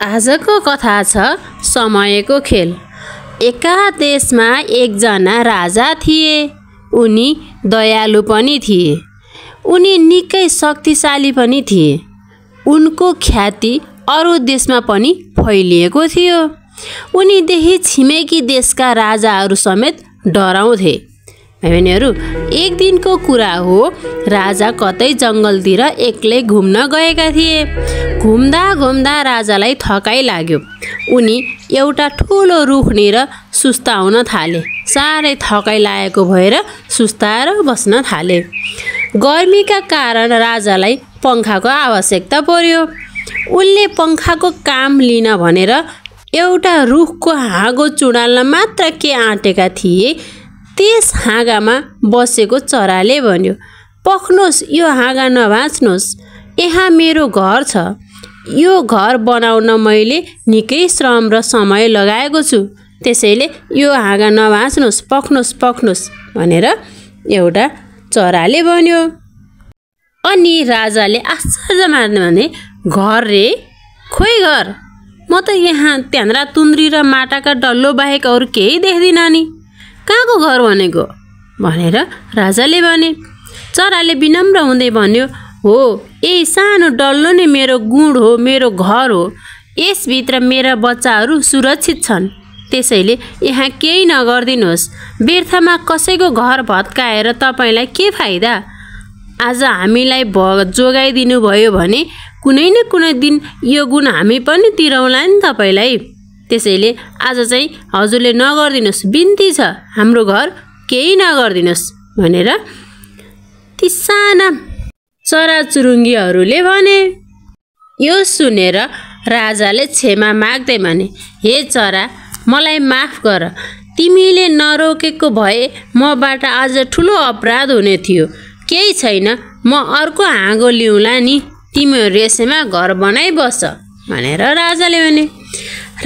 आजको कथा छ समयको खेल। एका देशमा एकजना राजा थिए। उनी दयालु पनि थिए। उनी निकै शक्तिशाली पनि थिए। उनको ख्याति अरू देशमा पनि फैलिएको थियो। उनीदेखि छिमेकी देशका राजाहरू समेत डराउँथे। भाइबहिनीहरू, एक दिनको कुरा हो, राजा कतै जङ्गलतिर एक्लै घुम्न गएका थिए। घुम्दा घुम्दा राजालाई थकाइ लाग्यो। उनी एउटा ठुलो रुखनिर सुस्ताउन थाले। साह्रै थकाइ लागेको भएर सुस्ताएर बस्न थाले। गर्मीका कारण राजालाई पङ्खाको आवश्यकता पर्यो। उनले पङ्खाको काम लिन भनेर एउटा रुखको हाँगो चुडाल्न मात्र के आँटेका थिए, त्यस हाँगामा बसेको चराले भन्यो, "पख्नुहोस्, यो हाँगा नभाँच्नुहोस्। यहाँ मेरो घर छ। यो घर बनाउन मैले निकै श्रम र समय लगाएको छु। त्यसैले यो हाँगा नभाँच्नुहोस्, पख्नुहोस् भनेर एउटा चराले भन्यो। अनि राजाले आश्चर्य मान्ने भने, "घर रे? खोइ घर? म त यहाँ त्यान्द्रा तुन्द्री र माटाका डल्लो बाहेक अरू केही देख्दिनँ नि। कहाँको घर भनेको?" भनेर राजाले भने। चराले विनम्र हुँदै भन्यो, "हो, यही सानो डल्लो नै मेरो गुण हो, मेरो घर हो। यसभित्र मेरा बच्चाहरू सुरक्षित छन्। त्यसैले यहाँ केही नगरिदिनुहोस्। व्यर्थमा कसैको घर भत्काएर तपाईँलाई के फाइदा? आज हामीलाई जोगाइदिनु भयो भने कुनै न कुनै दिन यो गुण हामी पनि तिरौँला नि तपाईँलाई। त्यसैले आज चाहिँ हजुरले नगरिदिनुहोस्, बिन्ती छ, हाम्रो घर केही नगरिदिनुहोस्" भनेर ती साना चराचुरुङ्गीहरूले भने। यो सुनेर राजाले क्षमा माग्दै भने, "हे चरा, मलाई माफ गर। तिमीले नरोकेको भए मबाट आज ठुलो अपराध हुने थियो। केही छैन, म अर्को हाँगो ल्याउँला नि। तिमीहरू यसैमा घर बनाइ बस" भनेर राजाले भने।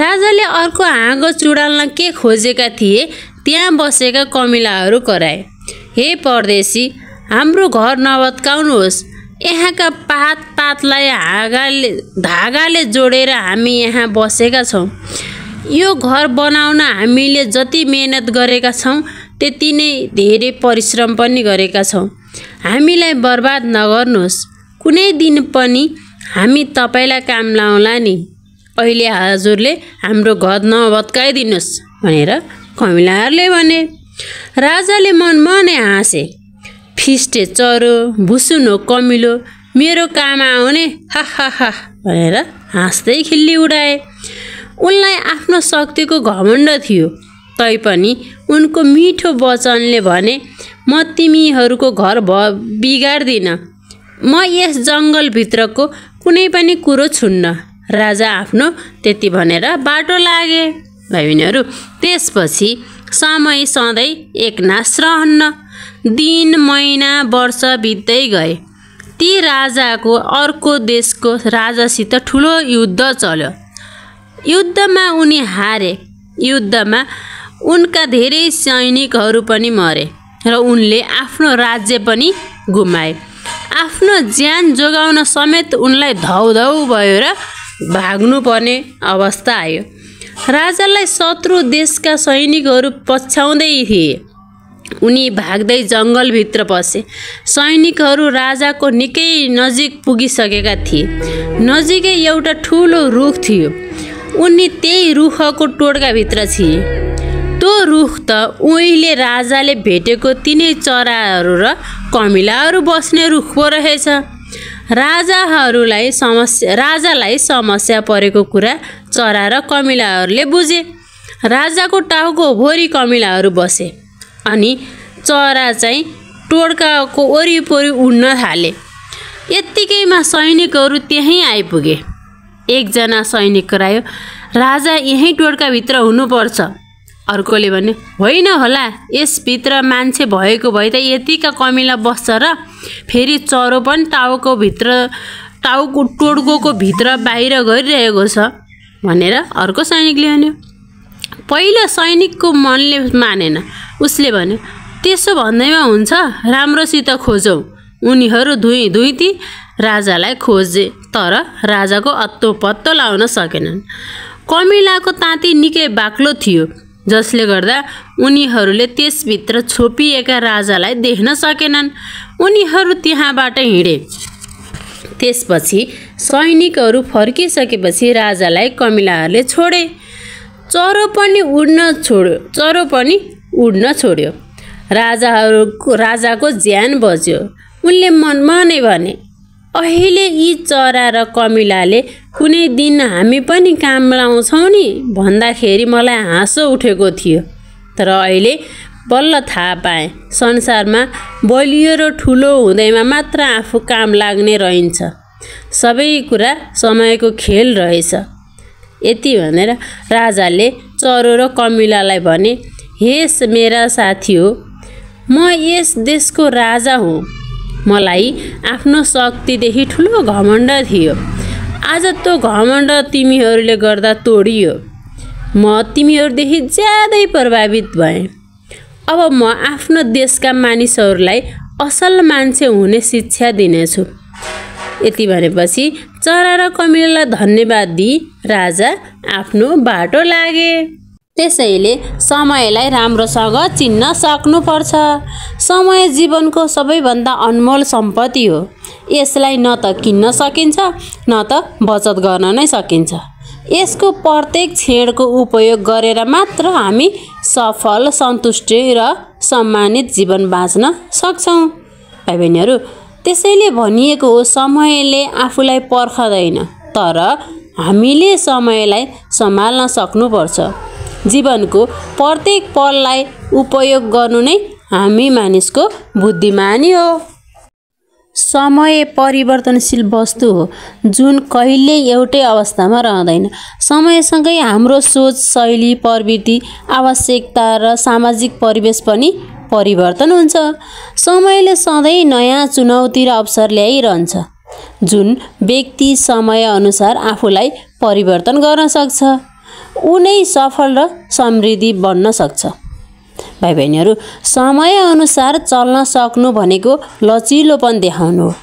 राजाले अर्को हाँगो चुडाल्न के खोजेका थिए, त्यहाँ बसेका कमिलाहरू कराए, "हे परदेशी, हाम्रो घर नभत्काउनुहोस्। यहाँका पातलाई धागाले जोडेर हामी यहाँ बसेका छौँ। यो घर बनाउन हामीले जति मेहनत गरेका छौँ, त्यति नै धेरै परिश्रम पनि गरेका छौँ। हामीलाई बर्बाद नगर्नुहोस्। कुनै दिन पनि हामी तपाईँलाई काम लाउँला नि। अहिले हजुरले हाम्रो घर नभत्काइदिनुहोस्" भनेर कमिलाहरूले भने। राजाले मनै हाँसे। "फिस्टे चरो, भुसुनो कमिलो, मेरो काम आउने, हा हा हा" भनेर हाँस्दै खिल्ली उडाए। उनलाई आफ्नो शक्तिको घमण्ड थियो। तैपनि उनको मिठो वचनले भने, "म तिमीहरूको घर बिगार्दिनँ। म यस जङ्गलभित्रको कुनै पनि कुरो छुन्न।" राजा आफ्नो त्यति भनेर बाटो लागे। भाइबहिनीहरू, त्यसपछि समय सधैँ एकनास रहन्न। दिन, महिना, वर्ष बित्दै गए। ती राजाको अर्को देशको राजासित ठुलो युद्ध चल्यो। युद्धमा उनी हारे। युद्धमा उनका धेरै सैनिकहरू पनि मरे र उनले आफ्नो राज्य पनि गुमाए। आफ्नो ज्यान जोगाउन समेत उनलाई धौधौ भयो र भाग्नुपर्ने अवस्था आयो। राजालाई शत्रु देशका सैनिकहरू पछ्याउँदै थिए। उनी भाग्दै जङ्गलभित्र पसे। सैनिकहरू राजाको निकै नजिक पुगिसकेका थिए। नजिकै एउटा ठुलो रुख थियो। उनी त्यही रुखको टोड्काभित्र थिए। त्यो रुख त उहिले राजाले भेटेको तिनै चराहरू र कमिलाहरू बस्ने रुख पो रहेछ। राजालाई समस्या परेको कुरा चरा र कमिलाहरूले बुझे। राजाको टाउको भरि कमिलाहरू बसे अनि चरा चाहिँ टोड्काको वरिपरि उड्न थाले। यत्तिकैमा सैनिकहरू त्यहीँ आइपुगे। एकजना सैनिक करायो, "राजा यहीँ टोड्काभित्र हुनुपर्छ।" अर्कोले भन्यो, "होइन होला, यसभित्र मान्छे भएको भए त यतिका कमिला बस्छ र फेरि चरो पनि टोड्कोको भित्र बाहिर गरिरहेको छ" भनेर अर्को सैनिकले भन्यो। पहिलो सैनिकको मनले मानेन। उसले भन्यो, "त्यसो भन्दैमा हुन्छ, राम्रोसित खोजौँ।" उनीहरू दुई राजालाई तर राजाको अत्तो पत्तो लाउन सकेनन्। कमिलाको ताती निकै बाक्लो थियो, जसले गर्दा उनीहरूले त्यसभित्र छोपिएका राजालाई देख्न सकेनन्। उनीहरू त्यहाँबाट हिँडे। त्यसपछि सैनिकहरू फर्किसकेपछि राजालाई कमिलाहरूले छोडे। चरो पनि उड्न छोड्यो। राजाको ज्यान बच्यो। उनले मनमा नै भने, अहिले यी चरा र कमिलाले कुनै दिन हामी पनि काम लाउँछौँ नि भन्दाखेरि मलाई हाँसो उठेको थियो। तर अहिले बल्ल थाहा पाएँ, संसारमा बलियो र ठुलो हुँदैमा मात्र आफू काम लाग्ने रहन्छ। सबै कुरा समयको खेल रहेछ। यति भनेर राजाले चरो र कमिलालाई भने, हे मेरा साथी हो, म यस देशको राजा हुँ। मलाई आफ्नो शक्तिदेखि ठुलो घमण्ड थियो। आज त्यो घमण्ड तिमीहरूले गर्दा तोडियो। म तिमीहरूदेखि ज्यादै प्रभावित भएँ। अब म आफ्नो देशका मानिसहरूलाई असल मान्छे हुने शिक्षा दिनेछु। यति भनेपछि चरा र कमिलालाई धन्यवाद दिई राजा आफ्नो बाटो लागे। त्यसैले समयलाई राम्रोसँग चिन्न सक्नुपर्छ। समय जीवनको सबैभन्दा अनमोल सम्पत्ति हो। यसलाई न त किन्न सकिन्छ, न त बचत गर्न नै सकिन्छ। यसको प्रत्येक क्षणको उपयोग गरेर मात्र हामी सफल, सन्तुष्ट र सम्मानित जीवन बाँच्न सक्छौँ। भाइ बहिनीहरू, त्यसैले भनिएको हो, समयले आफूलाई पर्खदैन, तर हामीले समयलाई सम्हाल्न सक्नुपर्छ। जीवनको प्रत्येक पललाई उपयोग गर्नु नै हामी मानिसको बुद्धिमानी हो। समय परिवर्तनशील वस्तु हो, जुन कहिले एउटै अवस्थामा रहँदैन। समयसँगै हाम्रो सोच, शैली, प्रवृत्ति, आवश्यकता र सामाजिक परिवेश पनि परिवर्तन हुन्छ। समयले सधैँ नयाँ चुनौती र अवसर ल्याइरहन्छ, जुन व्यक्ति समयअनुसार आफूलाई परिवर्तन गर्न सक्छ, उनै सफल र समृद्धि बन्न सक्छ। भाइ बहिनीहरू, समयअनुसार चल्न सक्नु भनेको लचिलोपन देखाउनु हो।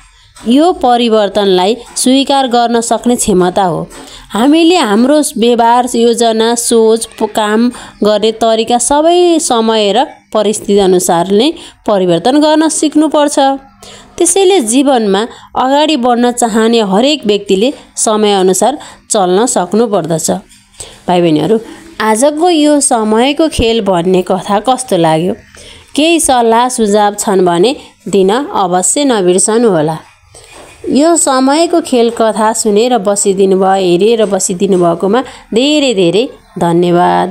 यो परिवर्तनलाई स्वीकार गर्न सक्ने क्षमता हो। हामीले हाम्रो व्यवहार, योजना, सोच, काम गर्ने तरिका सबै समय र परिस्थिति अनुसार नै परिवर्तन गर्न सिक्नुपर्छ। त्यसैले जीवनमा अगाडि बढ्न चाहने हरेक व्यक्तिले समयअनुसार चल्न सक्नुपर्दछ। भाइ बहिनीहरू, आजको यो समयको खेल भन्ने कथा कस्तो लाग्यो? केही सल्लाह सुझाव छन् भने दिन अवश्य नबिर्सनु होला। यो समयको खेल कथा सुनेर बसिदिनु भयो, हेरेर बसिदिनु भएकोमा धेरै धेरै धन्यवाद।